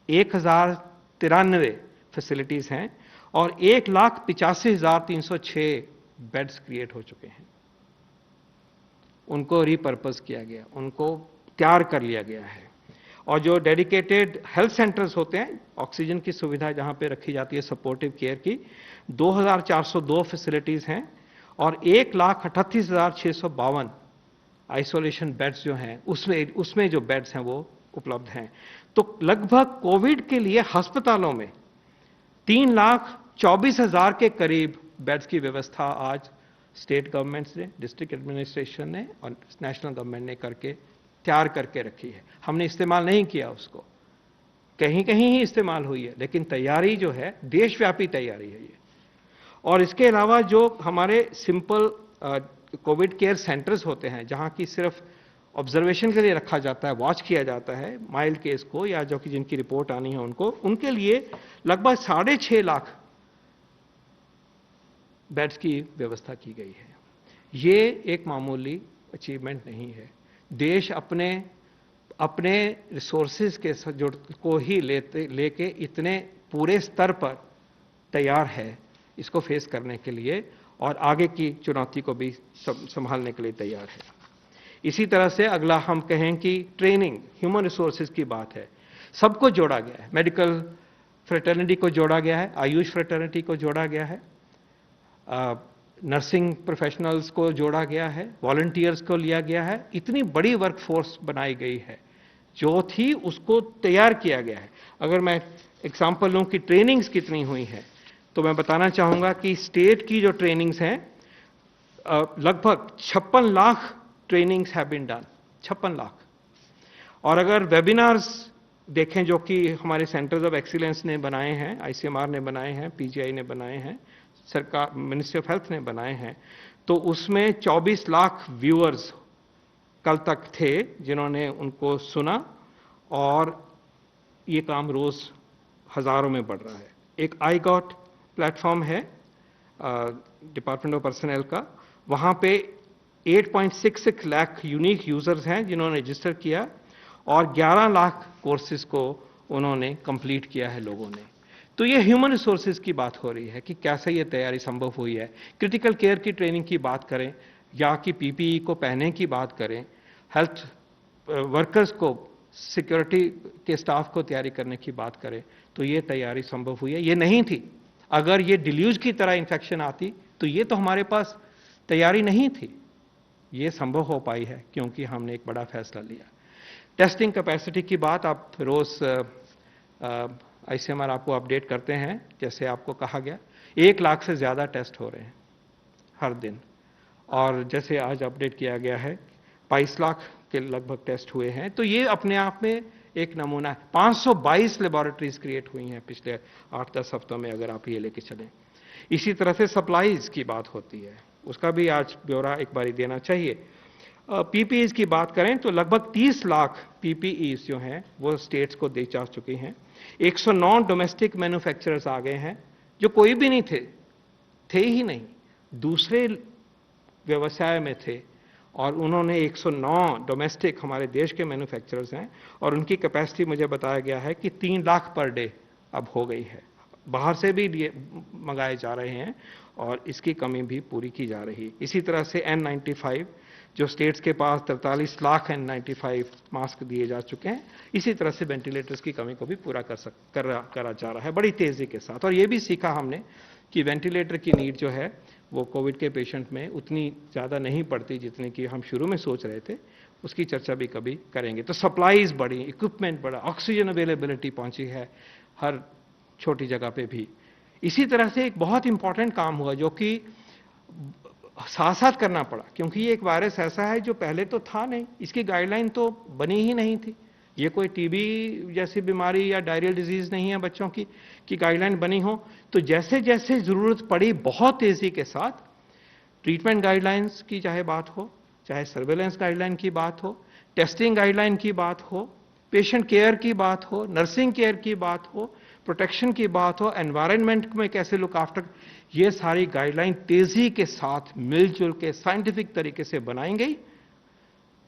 1093 फैसिलिटीज हैं और 1,85,306 बेड्स क्रिएट हो चुके हैं। उनको रिपर्पस किया गया, उनको तैयार कर लिया गया है। और जो डेडिकेटेड हेल्थ सेंटर्स होते हैं, ऑक्सीजन की सुविधा जहां पे रखी जाती है सपोर्टिव केयर की, 2,402 फैसिलिटीज हैं और 1,38,652 आइसोलेशन बेड्स जो हैं उसमें जो बेड्स हैं वो उपलब्ध हैं। तो लगभग कोविड के लिए अस्पतालों में 3,24,000 के करीब बेड्स की व्यवस्था आज स्टेट गवर्नमेंट्स ने, डिस्ट्रिक्ट एडमिनिस्ट्रेशन ने और नेशनल गवर्नमेंट ने करके तैयार करके रखी है। हमने इस्तेमाल नहीं किया उसको, कहीं कहीं ही इस्तेमाल हुई है, लेकिन तैयारी जो है देशव्यापी तैयारी है ये। और इसके अलावा जो हमारे सिंपल कोविड केयर सेंटर्स होते हैं, जहां की सिर्फ ऑब्जर्वेशन के लिए रखा जाता है, वॉच किया जाता है माइल्ड केस को, या जो कि जिनकी रिपोर्ट आनी है उनको, उनके लिए लगभग 6.5 लाख बेड्स की व्यवस्था की गई है। ये एक मामूली अचीवमेंट नहीं है। देश अपने रिसोर्सेज के जो को ही लेके इतने पूरे स्तर पर तैयार है इसको फेस करने के लिए, और आगे की चुनौती को भी संभालने के लिए तैयार है। इसी तरह से अगला हम कहें कि ट्रेनिंग, ह्यूमन रिसोर्सेज की बात है, सबको जोड़ा गया है। मेडिकल फ्रेटर्निटी को जोड़ा गया है, आयुष फ्रेटर्निटी को जोड़ा गया है, नर्सिंग प्रोफेशनल्स को जोड़ा गया है, वॉलंटियर्स को लिया गया है। इतनी बड़ी वर्कफोर्स बनाई गई है, जो थी उसको तैयार किया गया है। अगर मैं एग्जांपल लूं कि ट्रेनिंग्स कितनी हुई है, तो मैं बताना चाहूंगा कि स्टेट की जो ट्रेनिंग्स हैं, लगभग 56 lakh trainings have been done, 56 lakh. और अगर वेबिनार्स देखें जो कि हमारे सेंटर्स ऑफ एक्सीलेंस ने बनाए हैं, आईसीएमआर ने बनाए हैं, पीजीआई ने बनाए हैं, सरकार मिनिस्ट्री ऑफ हेल्थ ने बनाए हैं, तो उसमें 24 लाख व्यूअर्स कल तक थे जिन्होंने उनको सुना, और ये काम रोज हजारों में बढ़ रहा है। एक आई गॉट प्लेटफॉर्म है डिपार्टमेंट ऑफ पर्सनल का, वहां पे 8.66 लाख यूनिक यूजर्स हैं जिन्होंने रजिस्टर किया, और 11 लाख कोर्सेज को उन्होंने कंप्लीट किया है लोगों ने। तो ये ह्यूमन रिसोर्सेज की बात हो रही है कि कैसे ये तैयारी संभव हुई है। क्रिटिकल केयर की ट्रेनिंग की बात करें, या कि पीपीई को पहनने की बात करें, हेल्थ वर्कर्स को सिक्योरिटी के स्टाफ को तैयारी करने की बात करें तो ये तैयारी संभव हुई है। ये नहीं थी। अगर ये डिल्यूज की तरह इन्फेक्शन आती तो ये तो हमारे पास तैयारी नहीं थी। ये संभव हो पाई है क्योंकि हमने एक बड़ा फैसला लिया। टेस्टिंग कैपेसिटी की बात आप रोज आईसीएमआर आपको अपडेट करते हैं, जैसे आपको कहा गया 1 लाख से ज्यादा टेस्ट हो रहे हैं हर दिन, और जैसे आज अपडेट किया गया है 22 लाख के लगभग टेस्ट हुए हैं। तो ये अपने आप में एक नमूना है। 522 लेबोरेटरीज क्रिएट हुई हैं पिछले 8-10 हफ्तों में, अगर आप ये लेके चलें। इसी तरह से सप्लाईज की बात होती है, उसका भी आज ब्यौरा एक बारी देना चाहिए। पीपीईज की बात करें तो लगभग 30 लाख पीपीईज जो हैं वो स्टेट्स को दे जा चुकी हैं। 109 डोमेस्टिक मैन्युफैक्चरर्स आ गए हैं जो कोई भी नहीं थे ही नहीं, दूसरे व्यवसाय में थे, और उन्होंने 109 डोमेस्टिक हमारे देश के मैन्युफैक्चरर्स हैं, और उनकी कैपेसिटी मुझे बताया गया है कि 3 लाख पर डे अब हो गई है। बाहर से भी मंगाए जा रहे हैं और इसकी कमी भी पूरी की जा रही है। इसी तरह से N95 जो स्टेट्स के पास 43 लाख N95 मास्क दिए जा चुके हैं, इसी तरह से वेंटिलेटर्स की कमी को भी पूरा करा जा रहा है बड़ी तेजी के साथ। और ये भी सीखा हमने कि वेंटिलेटर की नीड जो है वो कोविड के पेशेंट में उतनी ज़्यादा नहीं पड़ती जितनी कि हम शुरू में सोच रहे थे। उसकी चर्चा भी कभी करेंगे। तो सप्लाईज बढ़ी, इक्विपमेंट बढ़ा, ऑक्सीजन अवेलेबिलिटी पहुंची है हर छोटी जगह पे भी। इसी तरह से एक बहुत इंपॉर्टेंट काम हुआ जो कि साथ साथ करना पड़ा, क्योंकि ये एक वायरस ऐसा है जो पहले तो था नहीं, इसकी गाइडलाइन तो बनी ही नहीं थी। ये कोई टीबी जैसी बीमारी या डायरियल डिजीज नहीं है बच्चों की कि गाइडलाइन बनी हो। तो जैसे जैसे जरूरत पड़ी बहुत तेजी के साथ ट्रीटमेंट गाइडलाइंस की चाहे बात हो, चाहे सर्वेलेंस गाइडलाइन की बात हो, टेस्टिंग गाइडलाइन की बात हो, पेशेंट केयर की बात हो, नर्सिंग केयर की बात हो, प्रोटेक्शन की बात हो, एनवायरनमेंट में कैसे लुक आफ्टर, ये सारी गाइडलाइन तेजी के साथ मिलजुल के साइंटिफिक तरीके से बनाई गई,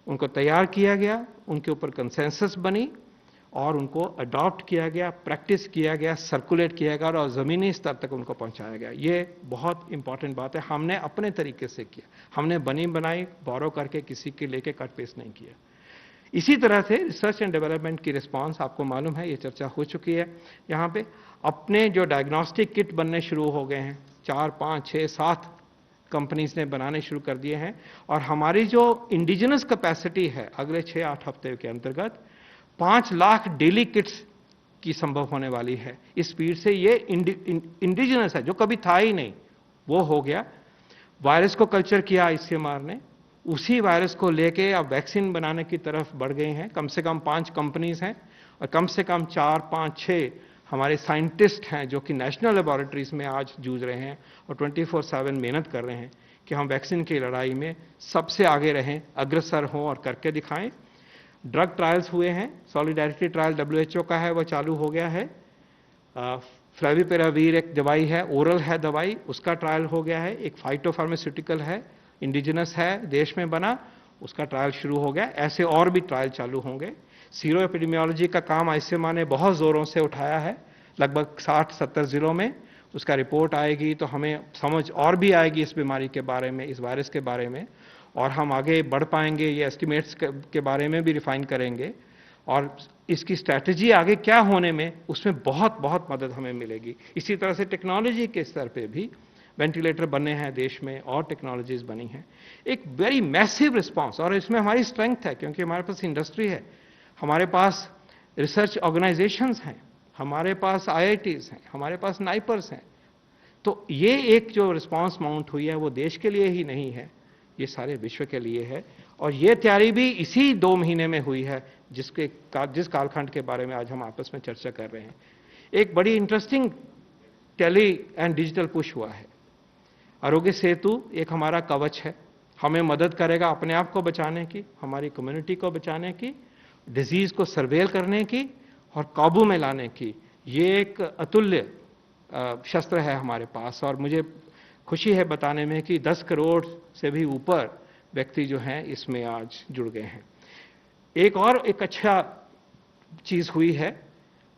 उनको तैयार किया गया, उनके ऊपर कंसेंसस बनी और उनको अडॉप्ट किया गया, प्रैक्टिस किया गया, सर्कुलेट किया गया और ज़मीनी स्तर तक उनको पहुंचाया गया। ये बहुत इंपॉर्टेंट बात है। हमने अपने तरीके से किया, हमने बनी बनाई बोरो करके किसी के लेके कट पेस्ट नहीं किया। इसी तरह से रिसर्च एंड डेवलपमेंट की रिस्पांस आपको मालूम है, ये चर्चा हो चुकी है यहाँ पे। अपने जो डायग्नोस्टिक किट बनने शुरू हो गए हैं, 4, 5, 6, 7 कंपनीज ने बनाने शुरू कर दिए हैं, और हमारी जो इंडिजिनस कैपेसिटी है अगले 6-8 हफ्ते के अंतर्गत 5 लाख डेली किट्स की संभव होने वाली है। इस स्पीड से ये इंडिजिनस है, जो कभी था ही नहीं, वो हो गया। वायरस को कल्चर किया आईसीएमआर ने, उसी वायरस को लेके अब वैक्सीन बनाने की तरफ बढ़ गए हैं। कम से कम 5 कंपनीज हैं और कम से कम 4, 5, 6 हमारे साइंटिस्ट हैं जो कि नेशनल लेबोरेटरीज में आज जूझ रहे हैं और 24/7 मेहनत कर रहे हैं कि हम वैक्सीन की लड़ाई में सबसे आगे रहें, अग्रसर हों और करके दिखाएं। ड्रग ट्रायल्स हुए हैं, सॉलिडारिटी ट्रायल WHO का है, वो चालू हो गया है। फ्लेविपिरावीर एक दवाई है, ओरल है दवाई, उसका ट्रायल हो गया है। एक फाइटोफार्मास्यूटिकल है, इंडिजिनस है, देश में बना, उसका ट्रायल शुरू हो गया। ऐसे और भी ट्रायल चालू होंगे। सीरो एपिडेमियोलॉजी का काम आईसीएमआर ने बहुत जोरों से उठाया है, लगभग 60-70 जिलों में। उसका रिपोर्ट आएगी तो हमें समझ और भी आएगी इस बीमारी के बारे में, इस वायरस के बारे में, और हम आगे बढ़ पाएंगे। ये एस्टिमेट्स के बारे में भी रिफाइन करेंगे और इसकी स्ट्रैटेजी आगे क्या होने में, उसमें बहुत बहुत मदद हमें मिलेगी। इसी तरह से टेक्नोलॉजी के स्तर पे भी वेंटिलेटर बने हैं देश में और टेक्नोलॉजीज बनी हैं। एक वेरी मैसिव रिस्पांस, और इसमें हमारी स्ट्रेंथ है क्योंकि हमारे पास इंडस्ट्री है, हमारे पास रिसर्च ऑर्गेनाइजेशंस हैं, हमारे पास IITs हैं, हमारे पास नाइपर्स हैं। तो ये एक जो रिस्पांस माउंट हुई है वो देश के लिए ही नहीं है, ये सारे विश्व के लिए है। और ये तैयारी भी इसी 2 महीने में हुई है जिस कालखंड के बारे में आज हम आपस में चर्चा कर रहे हैं। एक बड़ी interesting tele and digital push हुआ है। आरोग्य सेतु एक हमारा कवच है, हमें मदद करेगा अपने आप को बचाने की, हमारी कम्युनिटी को बचाने की, डिजीज को सर्वेल करने की और काबू में लाने की। ये एक अतुल्य शस्त्र है हमारे पास, और मुझे खुशी है बताने में कि 10 करोड़ से भी ऊपर व्यक्ति जो हैं इसमें आज जुड़ गए हैं। एक अच्छा चीज हुई है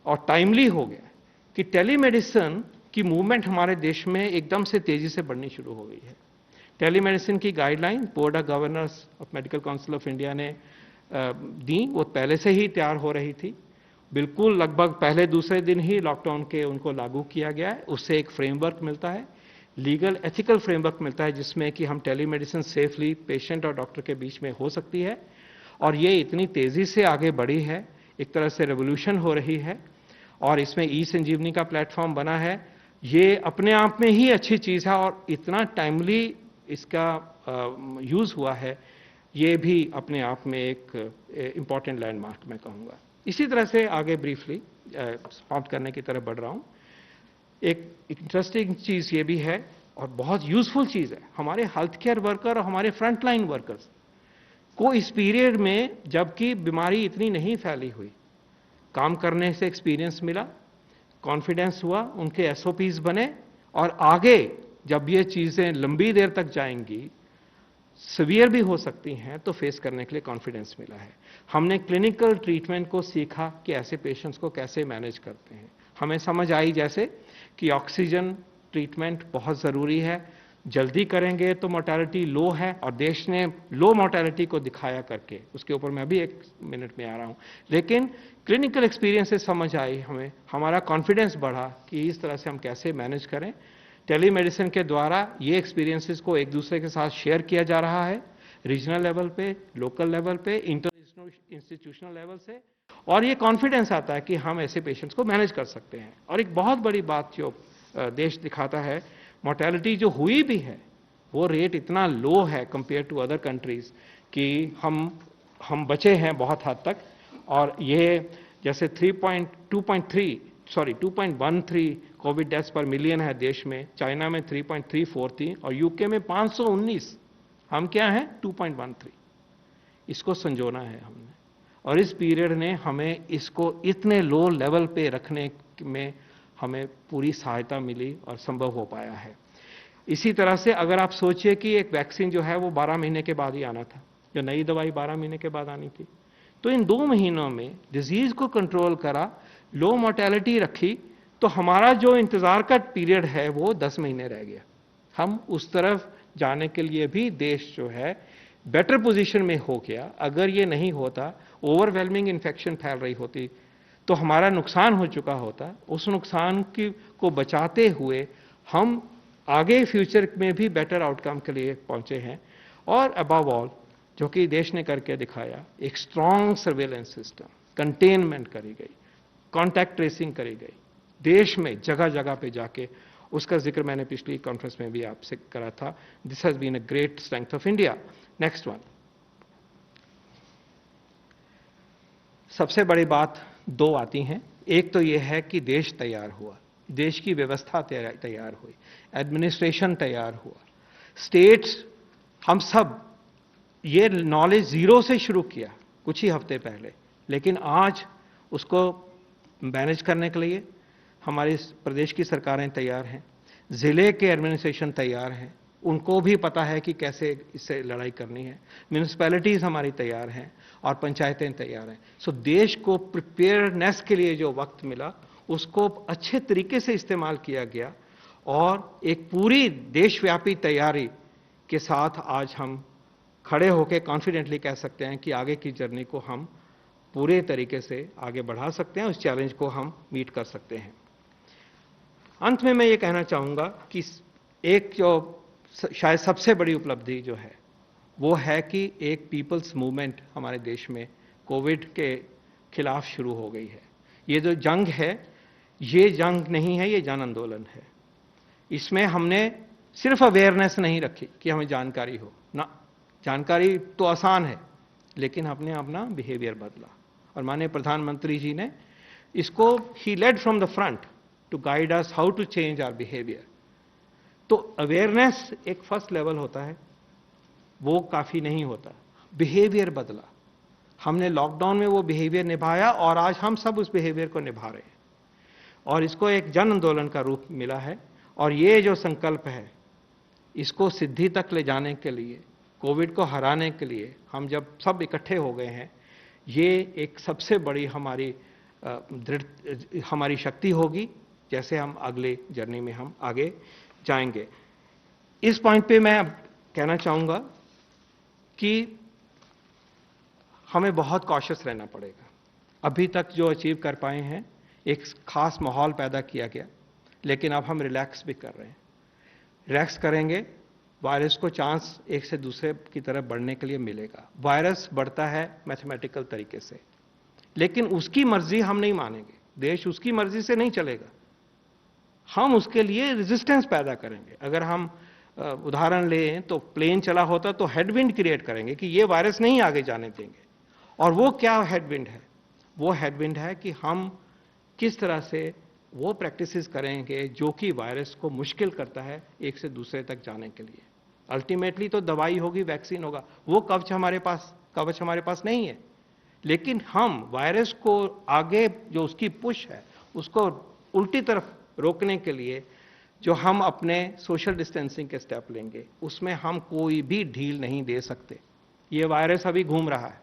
और टाइमली हो गया कि टेलीमेडिसिन की मूवमेंट हमारे देश में एकदम से तेजी से बढ़नी शुरू हो गई है। टेलीमेडिसिन की guideline board of governors of medical council of India ने दी, वो पहले से ही तैयार हो रही थी। बिल्कुल लगभग पहले दूसरे दिन ही लॉकडाउन के उनको लागू किया गया है। उससे एक फ्रेमवर्क मिलता है, लीगल एथिकल फ्रेमवर्क मिलता है, जिसमें कि हम टेलीमेडिसिन सेफली पेशेंट और डॉक्टर के बीच में हो सकती है। और ये इतनी तेजी से आगे बढ़ी है, एक तरह से रेवोल्यूशन हो रही है। और इसमें ई संजीवनी का प्लेटफॉर्म बना है। ये अपने आप में ही अच्छी चीज है और इतना टाइमली इसका यूज हुआ है, ये भी अपने आप में एक इंपॉर्टेंट लैंडमार्क मैं कहूँगा। इसी तरह से आगे ब्रीफली समाप्त करने की तरफ बढ़ रहा हूँ। एक इंटरेस्टिंग चीज ये भी है और बहुत यूजफुल चीज है, हमारे हेल्थ केयर वर्कर और हमारे फ्रंटलाइन वर्कर्स को इस पीरियड में, जबकि बीमारी इतनी नहीं फैली हुई, काम करने से एक्सपीरियंस मिला, कॉन्फिडेंस हुआ, उनके एसओपीज बने और आगे जब ये चीजें लंबी देर तक जाएंगी, सीवियर भी हो सकती हैं, तो फेस करने के लिए कॉन्फिडेंस मिला है। हमने क्लिनिकल ट्रीटमेंट को सीखा कि ऐसे पेशेंट्स को कैसे मैनेज करते हैं। हमें समझ आई जैसे कि ऑक्सीजन ट्रीटमेंट बहुत जरूरी है, जल्दी करेंगे तो मोर्टेलिटी लो है, और देश ने लो मोर्टेलिटी को दिखाया करके, उसके ऊपर मैं भी एक मिनट में आ रहा हूं। लेकिन क्लिनिकल एक्सपीरियंस से समझ आई हमें, हमारा कॉन्फिडेंस बढ़ा कि इस तरह से हम कैसे मैनेज करें। टेलीमेडिसिन के द्वारा ये एक्सपीरियंसेस को एक दूसरे के साथ शेयर किया जा रहा है, रीजनल लेवल पे, लोकल लेवल पे, इंटरनेशनल इंस्टीट्यूशनल लेवल से, और ये कॉन्फिडेंस आता है कि हम ऐसे पेशेंट्स को मैनेज कर सकते हैं। और एक बहुत बड़ी बात जो देश दिखाता है, मोर्टेलिटी जो हुई भी है वो रेट इतना लो है कंपेयर टू अदर कंट्रीज कि हम बचे हैं बहुत हद तक। और ये जैसे 2.13 कोविड डेथ्स पर मिलियन है देश में, चाइना में 3.34 थी और यूके में 519, हम क्या हैं 2.13। इसको संजोना है हमने, और इस पीरियड ने हमें इसको इतने लो लेवल पे रखने में हमें पूरी सहायता मिली और संभव हो पाया है। इसी तरह से अगर आप सोचिए कि एक वैक्सीन जो है वो 12 महीने के बाद ही आना था, जो नई दवाई 12 महीने के बाद आनी थी, तो इन 2 महीनों में डिजीज को कंट्रोल करा, लो मोर्टेलिटी रखी, तो हमारा जो इंतजार का पीरियड है वो 10 महीने रह गया। हम उस तरफ जाने के लिए भी देश जो है बेटर पोजीशन में हो गया। अगर ये नहीं होता, ओवरवेलमिंग इन्फेक्शन फैल रही होती, तो हमारा नुकसान हो चुका होता। उस नुकसान को बचाते हुए हम आगे फ्यूचर में भी बेटर आउटकम के लिए पहुंचे हैं। और अबव ऑल जो कि देश ने करके दिखाया, एक स्ट्रांग सर्वेलेंस सिस्टम, कंटेनमेंट करी गई, कॉन्टैक्ट ट्रेसिंग करी गई देश में जगह जगह पे जाके, उसका जिक्र मैंने पिछली कॉन्फ्रेंस में भी आपसे करा था। This has been a great strength of India. Next one, सबसे बड़ी बात 2 आती हैं। एक तो यह है कि देश तैयार हुआ, देश की व्यवस्था तैयार हुई, एडमिनिस्ट्रेशन तैयार हुआ, स्टेट्स, हम सब ये नॉलेज जीरो से शुरू किया कुछ ही हफ्ते पहले, लेकिन आज उसको मैनेज करने के लिए हमारे प्रदेश की सरकारें तैयार हैं, जिले के एडमिनिस्ट्रेशन तैयार हैं, उनको भी पता है कि कैसे इससे लड़ाई करनी है, म्यूनिसिपैलिटीज हमारी तैयार हैं और पंचायतें तैयार हैं। सो देश को प्रिपेयर्डनेस के लिए जो वक्त मिला उसको अच्छे तरीके से इस्तेमाल किया गया, और एक पूरी देशव्यापी तैयारी के साथ आज हम खड़े होकर कॉन्फिडेंटली कह सकते हैं कि आगे की जर्नी को हम पूरे तरीके से आगे बढ़ा सकते हैं, उस चैलेंज को हम मीट कर सकते हैं। अंत में मैं ये कहना चाहूंगा कि एक जो शायद सबसे बड़ी उपलब्धि जो है वो है कि एक पीपल्स मूवमेंट हमारे देश में कोविड के खिलाफ शुरू हो गई है। ये जो जंग है, ये जंग नहीं है, ये जन आंदोलन है। इसमें हमने सिर्फ अवेयरनेस नहीं रखी कि हमें जानकारी हो ना, जानकारी तो आसान है, लेकिन हमने अपना बिहेवियर बदला। और माननीय प्रधानमंत्री जी ने इसको, he led from the front to guide us how to change our behaviour. तो अवेयरनेस एक फर्स्ट लेवल होता है, वो काफी नहीं होता, बिहेवियर बदला। हमने लॉकडाउन में वो बिहेवियर निभाया और आज हम सब उस बिहेवियर को निभा रहे हैं, और इसको एक जन आंदोलन का रूप मिला है। और ये जो संकल्प है, इसको सिद्धि तक ले जाने के लिए, कोविड को हराने के लिए हम जब सब इकट्ठे हो गए हैं, ये एक सबसे बड़ी हमारी शक्ति होगी, जैसे हम अगले जर्नी में हम आगे जाएंगे। इस पॉइंट पे मैं कहना चाहूंगा कि हमें बहुत कॉशियस रहना पड़ेगा। अभी तक जो अचीव कर पाए हैं, एक खास माहौल पैदा किया गया, लेकिन अब हम रिलैक्स भी कर रहे हैं। रिलैक्स करेंगे, वायरस को चांस एक से दूसरे की तरफ बढ़ने के लिए मिलेगा। वायरस बढ़ता है मैथमेटिकल तरीके से, लेकिन उसकी मर्जी हम नहीं मानेंगे। देश उसकी मर्जी से नहीं चलेगा, हम उसके लिए रेजिस्टेंस पैदा करेंगे। अगर हम उदाहरण लें तो प्लेन चला होता तो हेडविंड क्रिएट करेंगे कि ये वायरस नहीं आगे जाने देंगे। और वो क्या हेडविंड है? वो हेडविंड है कि हम किस तरह से वो प्रैक्टिसेस करेंगे जो कि वायरस को मुश्किल करता है एक से दूसरे तक जाने के लिए। अल्टीमेटली तो दवाई होगी, वैक्सीन होगा, वो कवच हमारे पास नहीं है। लेकिन हम वायरस को आगे जो उसकी पुश है उसको उल्टी तरफ रोकने के लिए जो हम अपने सोशल डिस्टेंसिंग के स्टेप लेंगे, उसमें हम कोई भी ढील नहीं दे सकते। ये वायरस अभी घूम रहा है,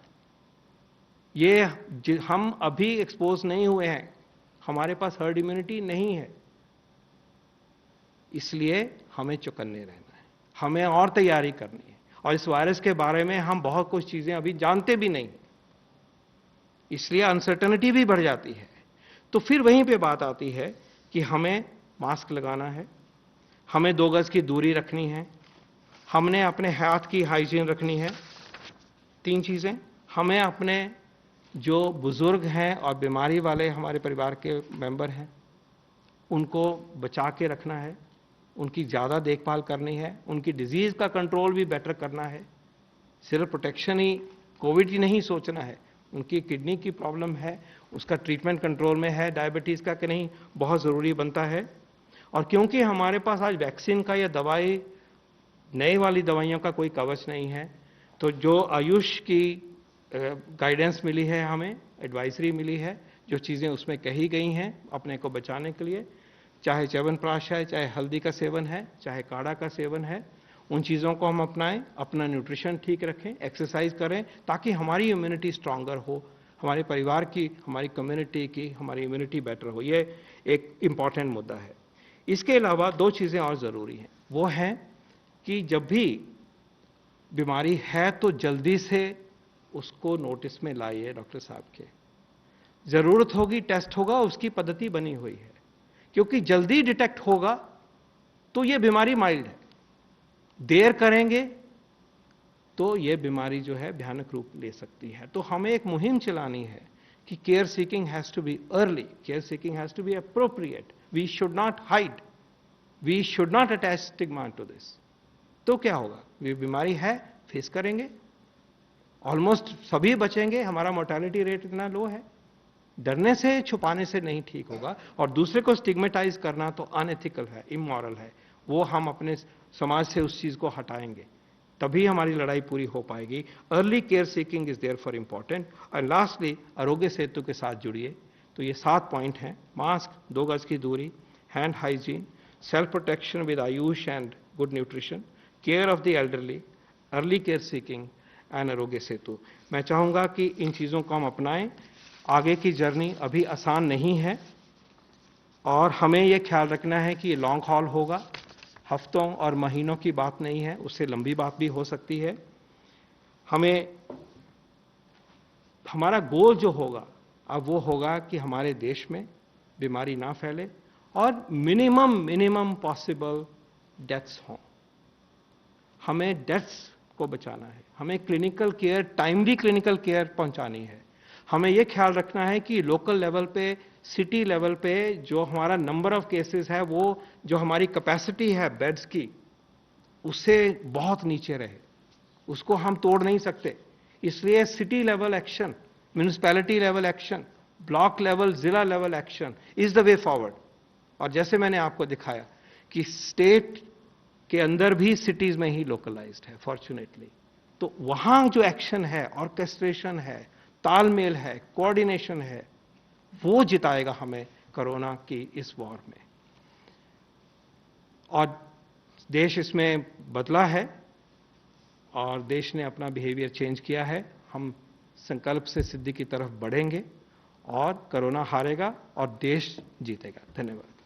ये हम अभी एक्सपोज नहीं हुए हैं, हमारे पास हर्ड इम्यूनिटी नहीं है, इसलिए हमें चौकन्ने रहना है, हमें और तैयारी करनी है। और इस वायरस के बारे में हम बहुत कुछ चीजें अभी जानते भी नहीं, इसलिए अनसर्टेनिटी भी बढ़ जाती है। तो फिर वहीं पे बात आती है कि हमें मास्क लगाना है, हमें 2 गज की दूरी रखनी है, हमने अपने हाथ की हाइजीन रखनी है। 3 चीजें, हमें अपने जो बुजुर्ग हैं और बीमारी वाले हमारे परिवार के मेंबर हैं उनको बचा के रखना है, उनकी ज़्यादा देखभाल करनी है, उनकी डिजीज़ का कंट्रोल भी बेटर करना है। सिर्फ प्रोटेक्शन ही, कोविड ही नहीं सोचना है, उनकी किडनी की प्रॉब्लम है, उसका ट्रीटमेंट कंट्रोल में है, डायबिटीज़ का कि नहीं, बहुत ज़रूरी बनता है। और क्योंकि हमारे पास आज वैक्सीन का या दवाई, नई वाली दवाइयों का कोई कवच नहीं है, तो जो आयुष की गाइडेंस मिली है, हमें एडवाइजरी मिली है, जो चीज़ें उसमें कही गई हैं अपने को बचाने के लिए, चाहे च्यवनप्राश है, चाहे हल्दी का सेवन है, चाहे काढ़ा का सेवन है, उन चीज़ों को हम अपनाएं, अपना न्यूट्रिशन ठीक रखें, एक्सरसाइज करें, ताकि हमारी इम्यूनिटी स्ट्रांगर हो, हमारे परिवार की, हमारी कम्युनिटी की, हमारी इम्यूनिटी बेटर हो। ये एक इम्पॉर्टेंट मुद्दा है। इसके अलावा 2 चीज़ें और ज़रूरी हैं। वो है कि जब भी बीमारी है तो जल्दी से उसको नोटिस में लाइए डॉक्टर साहब के। ज़रूरत होगी टेस्ट होगा, उसकी पद्धति बनी हुई है, क्योंकि जल्दी डिटेक्ट होगा तो ये बीमारी माइल्ड है, देर करेंगे तो ये बीमारी जो है भयानक रूप ले सकती है। तो हमें एक मुहिम चलानी है कि care seeking has to be early, care seeking has to be appropriate, we should not hide, we should not attach stigma to this. तो क्या होगा, ये बीमारी है, फेस करेंगे, ऑलमोस्ट सभी बचेंगे, हमारा मोर्टेलिटी रेट इतना लो है, डरने से छुपाने से नहीं ठीक होगा। और दूसरे को स्टिग्मेटाइज करना तो अनएथिकल है, इमोरल है, वो हम अपने समाज से उस चीज को हटाएंगे, तभी हमारी लड़ाई पूरी हो पाएगी। Early care seeking is there for important. और लास्टली, आरोग्य सेतु के साथ जुड़िए। तो ये 7 पॉइंट हैं: मास्क, 2 गज की दूरी, hand hygiene, self protection with Ayush and good nutrition, care of the elderly, early care seeking and Aarogya Setu. मैं चाहूंगा कि इन चीजों को हम अपनाएं। आगे की जर्नी अभी आसान नहीं है और हमें यह ख्याल रखना है कि ये लॉन्ग हॉल होगा, हफ्तों और महीनों की बात नहीं है, उससे लंबी बात भी हो सकती है। हमारा गोल जो होगा अब वो होगा कि हमारे देश में बीमारी ना फैले और मिनिमम पॉसिबल डेथ्स हों। हमें डेथ्स को बचाना है, हमें clinical care, timely clinical care पहुंचानी है। हमें यह ख्याल रखना है कि लोकल लेवल पे, सिटी लेवल पे जो हमारा नंबर ऑफ केसेस है, वो जो हमारी कैपेसिटी है बेड्स की, उससे बहुत नीचे रहे, उसको हम तोड़ नहीं सकते। इसलिए city level action, municipality level action, block level, जिला level action is the way forward. और जैसे मैंने आपको दिखाया कि स्टेट के अंदर भी सिटीज में ही लोकलाइज्ड है फॉर्चुनेटली, तो वहां जो एक्शन है, ऑर्केस्ट्रेशन है, तालमेल है, कोऑर्डिनेशन है, वो जिताएगा हमें कोरोना की इस वॉर में। और देश इसमें बदला है और देश ने अपना बिहेवियर चेंज किया है। हम संकल्प से सिद्धि की तरफ बढ़ेंगे और कोरोना हारेगा और देश जीतेगा। धन्यवाद।